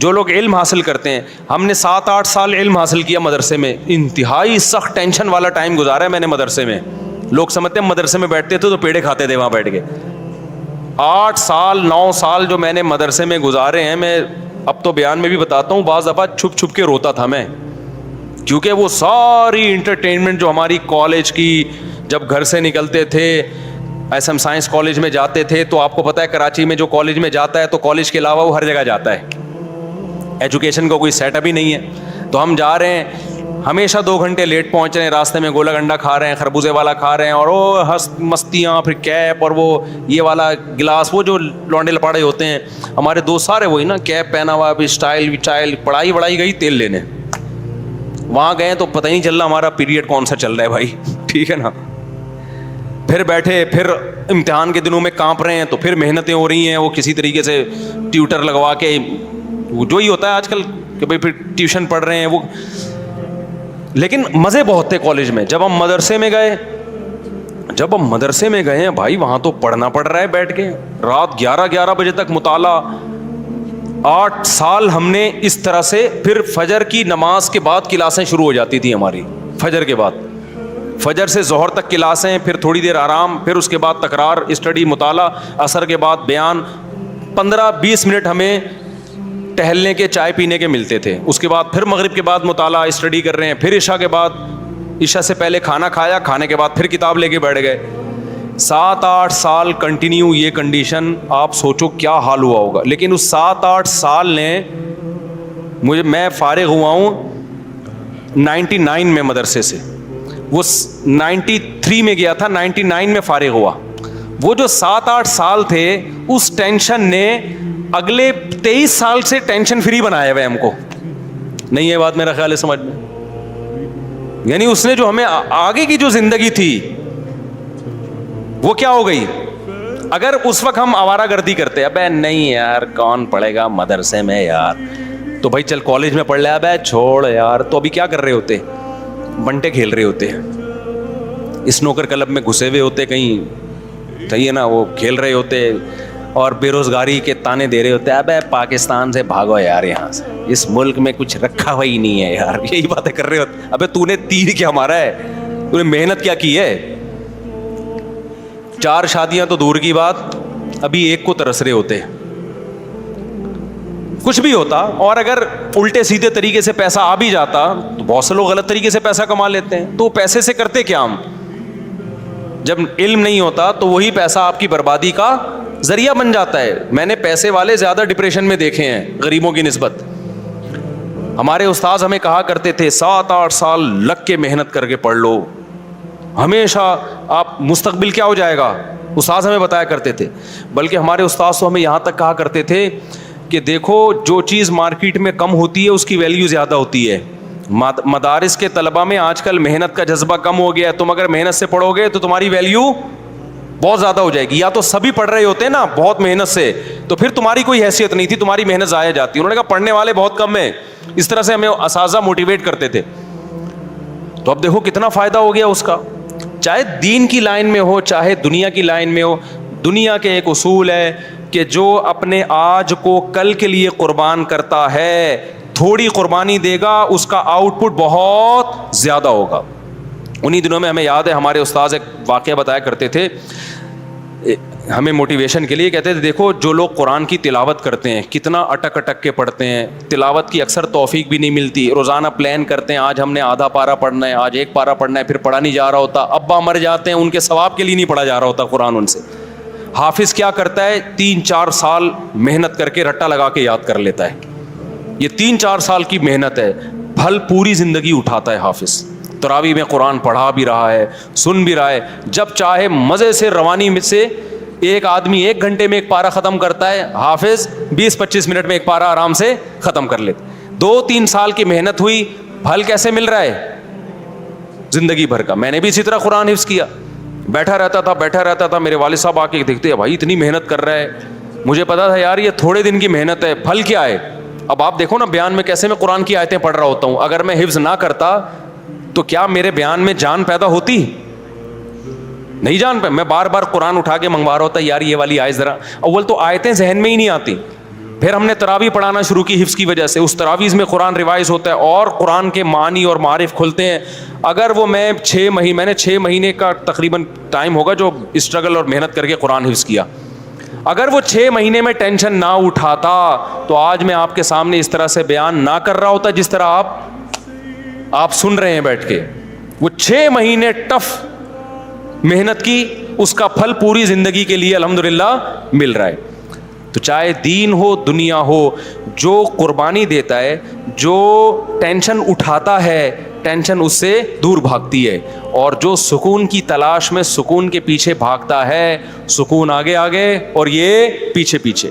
جو لوگ علم حاصل کرتے ہیں, ہم نے 7-8 سال علم حاصل کیا مدرسے میں, انتہائی سخت ٹینشن والا ٹائم گزارا ہے میں نے مدرسے میں. لوگ سمجھتے ہیں مدرسے میں بیٹھتے تھے تو پیڑے کھاتے تھے وہاں بیٹھ کے. 8 سال 9 سال جو میں نے مدرسے میں گزارے ہیں, میں اب تو بیان میں بھی بتاتا ہوں, بعض دفعہ چھپ چھپ کے روتا تھا میں, کیونکہ وہ ساری انٹرٹینمنٹ جو ہماری کالج کی, جب گھر سے نکلتے تھے ایس ایم سائنس کالج میں جاتے تھے, تو آپ کو پتہ ہے کراچی میں جو کالج میں جاتا ہے تو کالج کے علاوہ وہ ہر جگہ جاتا ہے, ایجوکیشن کا کوئی سیٹ اپ ہی نہیں ہے. تو ہم جا رہے ہیں, ہمیشہ 2 گھنٹے لیٹ پہنچ رہے ہیں, راستے میں گولا گنڈا کھا رہے ہیں, خربوزے والا کھا رہے ہیں, اور وہ مستیاں, پھر کیپ, اور وہ یہ والا گلاس, وہ جو لونڈے لپاڑے ہوتے ہیں ہمارے دوست سارے وہی نا, کیپ پہنا ہوا, بھی اسٹائل, پڑھائی گئی تیل لینے. وہاں گئے تو پتہ ہی نہیں چل رہا ہمارا پیریڈ کون سا چل رہا ہے بھائی, ٹھیک ہے نا. پھر بیٹھے, پھر امتحان کے دنوں میں کانپ رہے ہیں, تو پھر محنتیں ہو رہی ہیں, وہ کسی طریقے سے ٹیوٹر لگوا کے, جو ہی ہوتا ہے آج کل کہ بھائی پھر ٹیوشن پڑھ رہے ہیں وہ. لیکن مزے بہت تھے کالج میں. جب ہم مدرسے میں گئے ہیں بھائی, وہاں تو پڑھنا پڑ رہا ہے بیٹھ کے, رات 11 بجے تک مطالعہ. 8 سال ہم نے اس طرح سے, پھر فجر کی نماز کے بعد کلاسیں شروع ہو جاتی تھی ہماری, فجر کے بعد, فجر سے ظہر تک کلاسیں, پھر تھوڑی دیر آرام, پھر اس کے بعد تکرار, اسٹڈی, مطالعہ, عصر کے بعد بیان, 15-20 منٹ ہمیں ٹہلنے کے, چائے پینے کے ملتے تھے. اس کے بعد پھر مغرب کے بعد مطالعہ, اسٹڈی کر رہے ہیں, پھر عشاء کے بعد, عشاء سے پہلے کھانا کھایا, کھانے کے بعد پھر کتاب لے کے بیٹھ گئے. 7-8 سال کنٹینیو یہ کنڈیشن, آپ سوچو کیا حال ہوا ہوگا. لیکن اس 7-8 سال نے میں فارغ ہوا ہوں 99 میں مدرسے سے, وہ 93 میں گیا تھا, 99 میں فارغ ہوا. وہ جو 7-8 سال تھے, اس ٹینشن نے اگلے 23 سال سے ٹینشن فری بنایا ہوئے ہم کو. نہیں ہے بات میرا خیال ہے سمجھ میں, یعنی اس نے جو ہمیں آگے کی جو زندگی تھی وہ کیا ہو گئی. اگر اس وقت ہم آوارہ گردی کرتے, ابے نہیں یار کون پڑھے گا مدرسے میں یار, تو بھائی چل کالج میں پڑھ لے, ابے چھوڑ یار, تو ابھی کیا کر رہے ہوتے, بنٹے کھیل رہے ہوتے, اسنوکر کلب میں گھسے ہوئے ہوتے کہیں, صحیح ہے نا, وہ کھیل رہے ہوتے, اور بے روزگاری کے تانے دے رہے ہوتے, ابے پاکستان سے بھاگو یار یہاں سے, اس ملک میں کچھ رکھا ہوا ہی نہیں ہے یار, یہی باتیں کر رہے ہوتے. ابے تو نے تیر کیا مارا ہے, تو نے محنت کیا کی ہے. 4 شادیاں تو دور کی بات, ابھی ایک کو ترس رہے ہوتے. کچھ بھی ہوتا, اور اگر الٹے سیدھے طریقے سے پیسہ آ بھی جاتا, تو بہت سے لوگ غلط طریقے سے پیسہ کما لیتے ہیں. تو پیسے سے کرتے کیا ہم, جب علم نہیں ہوتا تو وہی پیسہ آپ کی بربادی کا ذریعہ بن جاتا ہے. میں نے پیسے والے زیادہ ڈپریشن میں دیکھے ہیں غریبوں کی نسبت. ہمارے استاذ ہمیں کہا کرتے تھے 7-8 سال لگ کے محنت کر کے پڑھ لو, ہمیشہ آپ مستقبل کیا ہو جائے گا, استاذ ہمیں بتایا کرتے تھے. بلکہ ہمارے استاذ تو ہمیں یہاں تک کہا کرتے تھے کہ دیکھو جو چیز مارکیٹ میں کم ہوتی ہے اس کی ویلیو زیادہ ہوتی ہے. مدارس کے طلبہ میں آج کل محنت کا جذبہ کم ہو گیا ہے. تم اگر محنت سے پڑھو گے تو تمہاری ویلیو بہت زیادہ ہو جائے گی. یا تو سبھی پڑھ رہے ہوتے ہیں نا بہت محنت سے, تو پھر تمہاری کوئی حیثیت نہیں تھی, تمہاری محنت ضائع جاتی. انہوں نے کہا پڑھنے والے بہت کم ہیں. اس طرح سے ہمیں اساتذہ موٹیویٹ کرتے تھے. تو اب دیکھو کتنا فائدہ ہو گیا اس کا, چاہے دین کی لائن میں ہو چاہے دنیا کی لائن میں ہو. دنیا کے ایک اصول ہے کہ جو اپنے آج کو کل کے لیے قربان کرتا ہے, تھوڑی قربانی دے گا, اس کا آؤٹ پٹ بہت زیادہ ہوگا. انہی دنوں میں ہمیں یاد ہے ہمارے استاذ ایک واقعہ بتایا کرتے تھے ہمیں موٹیویشن کے لیے. کہتے تھے دیکھو جو لوگ قرآن کی تلاوت کرتے ہیں کتنا اٹک اٹک کے پڑھتے ہیں, تلاوت کی اکثر توفیق بھی نہیں ملتی, روزانہ پلان کرتے ہیں آج ہم نے آدھا پارا پڑھنا ہے, آج 1 پارا پڑھنا ہے, پھر پڑھا نہیں جا رہا ہوتا, ابا مر جاتے ہیں ان کے ثواب کے لیے نہیں پڑھا جا رہا ہوتا قرآن ان سے. حافظ کیا کرتا ہے 3-4 سال محنت کر کے رٹا لگا کے یاد کر لیتا ہے. یہ 3-4 سال کی محنت ہے, پھل پوری زندگی اٹھاتا ہے حافظ. تراویح میں قرآن پڑھا بھی رہا ہے, سن بھی رہا ہے, جب چاہے مزے سے روانی سے. ایک آدمی 1 گھنٹے میں 1 پارا ختم کرتا ہے, حافظ 20-25 منٹ میں 1 پارا آرام سے ختم کر لیتے. 2-3 سال کی محنت ہوئی, پھل کیسے مل رہا ہے زندگی بھر کا. میں نے بھی اسی طرح قرآن حفظ کیا, بیٹھا رہتا تھا, میرے والد صاحب آ کے دیکھتے ہیں بھائی اتنی محنت کر رہا ہے. مجھے پتا تھا یار یہ تھوڑے دن کی محنت ہے, پھل کیا ہے. اب آپ دیکھو نا بیان میں کیسے میں قرآن کی آیتیں پڑھ رہا ہوتا ہوں, اگر میں حفظ نہ کرتا تو کیا میرے بیان میں جان پیدا ہوتی, نہیں جان پہ. میں بار بار قرآن اٹھا کے منگوا رہا ہوتا یار یہ والی آیت ذرا, اول تو آیتیں ذہن میں ہی نہیں آتی, پھر ہم نے تراویح پڑھانا شروع کی حفظ کی وجہ سے. اس تراویح میں قرآن ریوائز ہوتا ہے اور قرآن کے معنی اور معارف کھلتے ہیں. اگر وہ میں نے 6 مہینے کا تقریباً ٹائم ہوگا جو اسٹرگل اور محنت کر کے قرآن حفظ کیا, اگر وہ 6 مہینے میں ٹینشن نہ اٹھاتا تو آج میں آپ کے سامنے اس طرح سے بیان نہ کر رہا ہوتا جس طرح آپ سن رہے ہیں بیٹھ کے. وہ 6 مہینے ٹف محنت کی, اس کا پھل پوری زندگی کے لیے الحمدللہ مل رہا ہے. تو چاہے دین ہو دنیا ہو, جو قربانی دیتا ہے, جو ٹینشن اٹھاتا ہے, ٹینشن اس سے دور بھاگتی ہے. اور جو سکون کی تلاش میں سکون کے پیچھے بھاگتا ہے, سکون آگے آگے اور یہ پیچھے پیچھے.